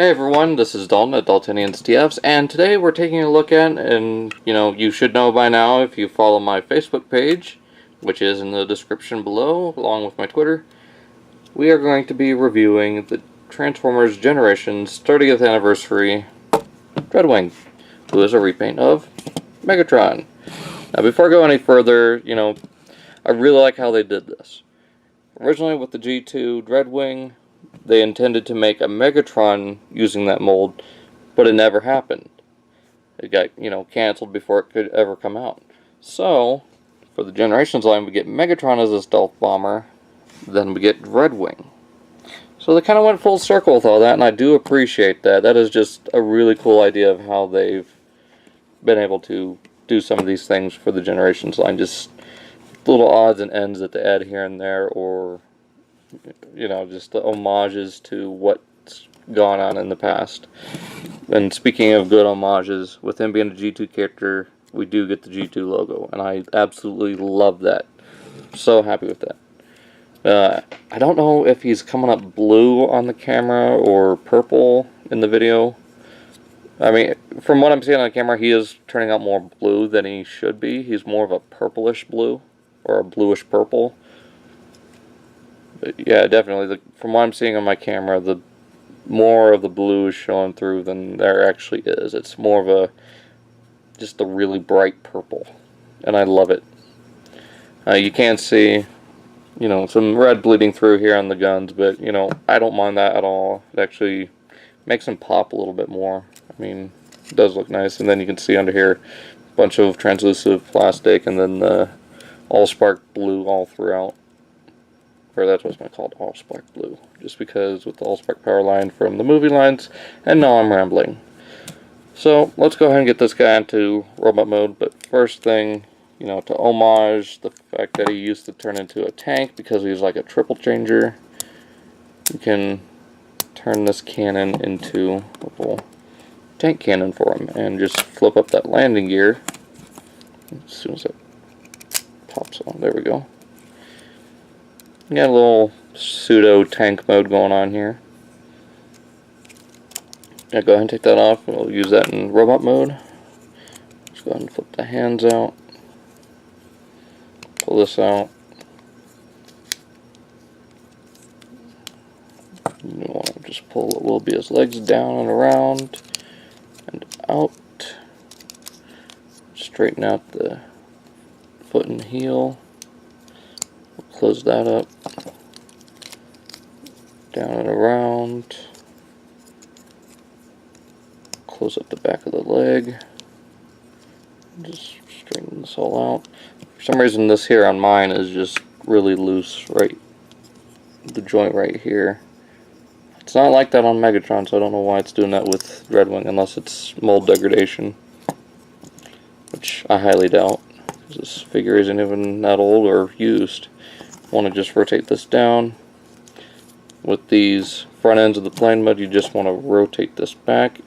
Hey everyone, this is Dalton at Daltonians TFs, and today we're taking a look at, and you should know by now if you follow my Facebook page, which is in the description below, along with my Twitter. We are going to be reviewing the Transformers Generations 30th Anniversary Dreadwing, who is a repaint of Megatron. Now before I go any further, I really like how they did this. Originally with the G2 Dreadwing, they intended to make a Megatron using that mold, but it never happened. It got, canceled before it could ever come out. So, for the Generations line, we get Megatron as a stealth bomber, then we get Dreadwing. So they kind of went full circle with all that, and I do appreciate that. That is just a really cool idea of how they've been able to do some of these things for the Generations line. Just little odds and ends that they add here and there, or just the homages to what's gone on in the past. And speaking of good homages, with him being a G2 character, we do get the G2 logo, and I absolutely love that. So happy with that. I don't know if he's coming up blue on the camera or purple in the video. I mean, from what I'm seeing on the camera, he is turning out more blue than he should be. He's more of a purplish blue, or a bluish purple. But yeah, definitely, from what I'm seeing on my camera, the more of the blue is showing through than there actually is. It's more of just a really bright purple, and I love it. You can see, some red bleeding through here on the guns, but, I don't mind that at all. It actually makes them pop a little bit more. I mean, it does look nice, and then you can see under here a bunch of translucent plastic, and then the Allspark blue all throughout. Or that's what's going to call it, Allspark blue, just because with the Allspark power line from the movie lines. And now I'm rambling. So let's go ahead and get this guy into robot mode. But first thing, to homage the fact that he used to turn into a tank because he's like a triple changer, you can turn this cannon into a little tank cannon for him, and just flip up that landing gear as soon as it pops on. There we go. Got a little pseudo tank mode going on here. Yeah, go ahead and take that off. We'll use that in robot mode. Just go ahead and flip the hands out. Pull this out. You want to just pull what will be his legs down and around and out. Straighten out the foot and heel. Close that up, down and around, close up the back of the leg, just straighten this all out. For some reason this here on mine is just really loose, right, the joint right here. It's not like that on Megatron, so I don't know why it's doing that with Dreadwing, unless it's mold degradation, which I highly doubt, because this figure isn't even that old or used. Want to just rotate this down. With these front ends of the plane mode, you just want to rotate this back.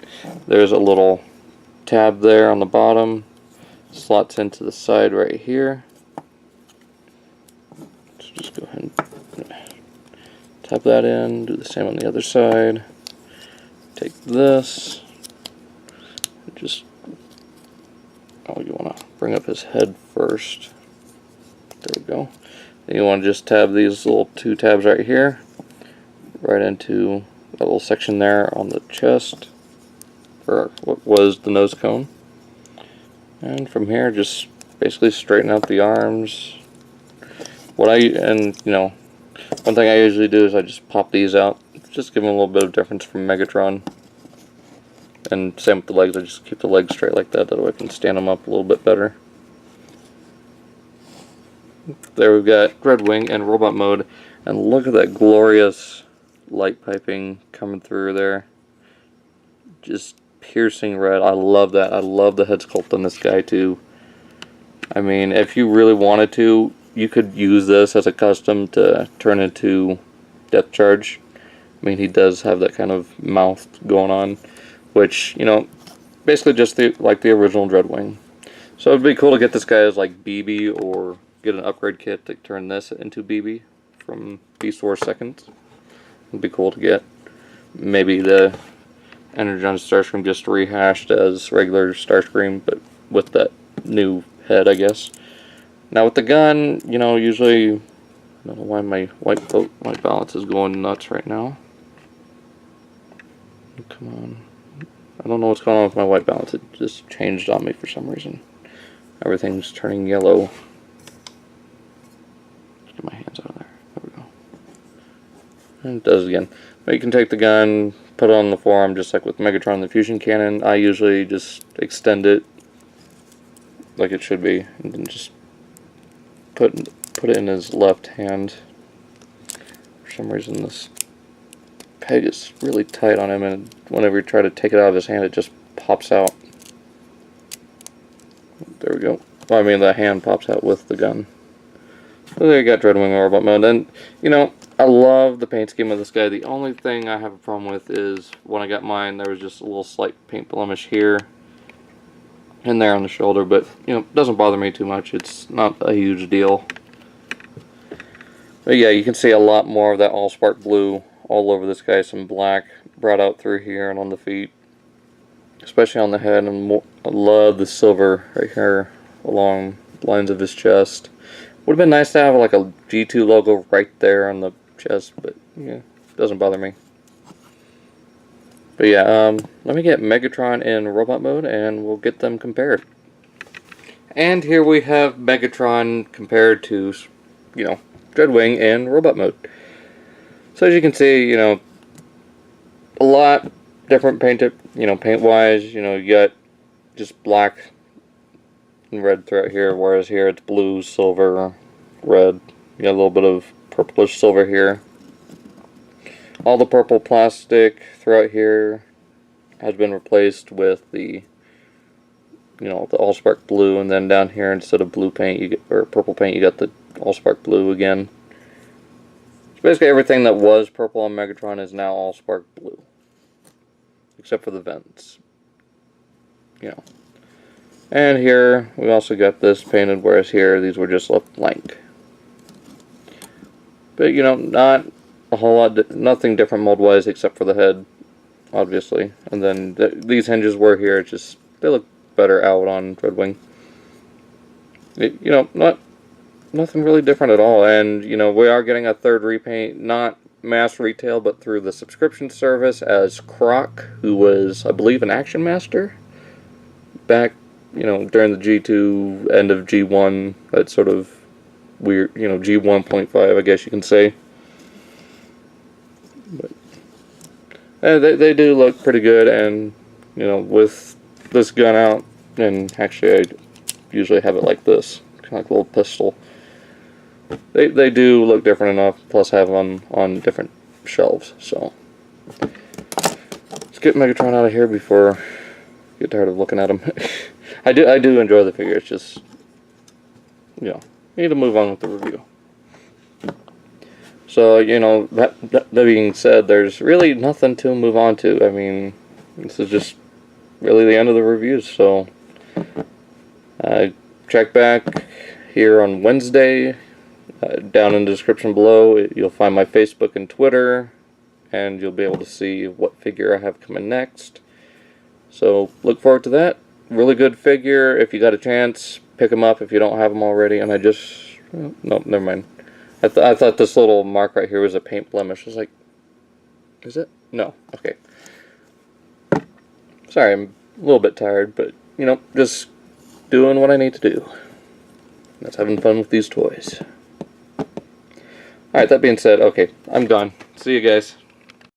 There's a little tab there on the bottom, slots into the side right here. So just go ahead and tap that in, do the same on the other side. Take this, you want to bring up his head first. There we go. Then you want to just tab these little two tabs right here, right into that little section there on the chest, or what was the nose cone. And from here, just basically straighten out the arms. One thing I usually do is I just pop these out, just give them a little bit of difference from Megatron. And same with the legs, I just keep the legs straight like that way I can stand them up a little bit better. There we've got Dreadwing in robot mode, and look at that glorious light piping coming through there. Just piercing red. I love that. I love the head sculpt on this guy too. I mean, if you really wanted to, you could use this as a custom to turn into Depth Charge. I mean, he does have that kind of mouth going on, which, basically just like the original Dreadwing. So it'd be cool to get this guy as like BB, or get an upgrade kit to turn this into BB from Beast Wars Seconds. It'd be cool to get. Maybe the Energon Starscream just rehashed as regular Starscream, but with that new head, I guess. Now with the gun, you know, usually, I don't know why my white balance is going nuts right now. Come on. I don't know what's going on with my white balance. It just changed on me for some reason. Everything's turning yellow. Get my hands out of there. There we go. And it does again. But you can take the gun, put it on the forearm just like with Megatron the Fusion Cannon. I usually just extend it like it should be, and then just put it in his left hand. For some reason this peg is really tight on him, and whenever you try to take it out of his hand, it just pops out. There we go. Well, I mean, the hand pops out with the gun. So there you got Dreadwing Robot Mode. And, you know, I love the paint scheme of this guy. The only thing I have a problem with is when I got mine, there was just a little slight paint blemish here and there on the shoulder, but, you know, it doesn't bother me too much. It's not a huge deal. But yeah, you can see a lot more of that Allspark blue all over this guy. Some black brought out through here and on the feet, especially on the head, and I love the silver right here along the lines of his chest. Would have been nice to have like a G2 logo right there on the chest, but yeah, it doesn't bother me. But yeah, let me get Megatron in robot mode and we'll get them compared. And here we have Megatron compared to, you know, Dreadwing in robot mode. So as you can see, you know, a lot different painted, you know, paint-wise. You know, you got just black and red throughout here, whereas here it's blue, silver, red. You got a little bit of purplish silver here. All the purple plastic throughout here has been replaced with the, you know, the Allspark blue, and then down here instead of blue paint, you get, or purple paint, you got the Allspark blue again. So basically everything that was purple on Megatron is now Allspark blue, except for the vents. You know. And here we also got this painted, whereas here these were just left blank. But you know, not a whole lot, nothing different mold-wise except for the head, obviously. And then these hinges were here. It's just they look better out on Dreadwing. You know, nothing really different at all. And you know, we are getting a third repaint, not mass retail, but through the subscription service as Croc, who was, I believe, an Action Master back, you know, during the G2, end of G1, that sort of weird, you know, G1.5, I guess you can say. But they do look pretty good, and, you know, with this gun out, and actually I usually have it like this, kind of like a little pistol. They do look different enough, plus have them on different shelves, so. Let's get Megatron out of here before I get tired of looking at him. I do enjoy the figure. It's just, you know, need to move on with the review. So, you know, that being said, there's really nothing to move on to. I mean, this is just really the end of the reviews. So, check back here on Wednesday. Down in the description below, you'll find my Facebook and Twitter, and you'll be able to see what figure I have coming next. So, look forward to that. Really good figure. If you got a chance, pick them up if you don't have them already. And I just, no, never mind. I thought this little mark right here was a paint blemish. I was like, is it? No. Okay. Sorry, I'm a little bit tired, but, you know, just doing what I need to do. That's having fun with these toys. Alright, that being said, okay, I'm done. See you guys.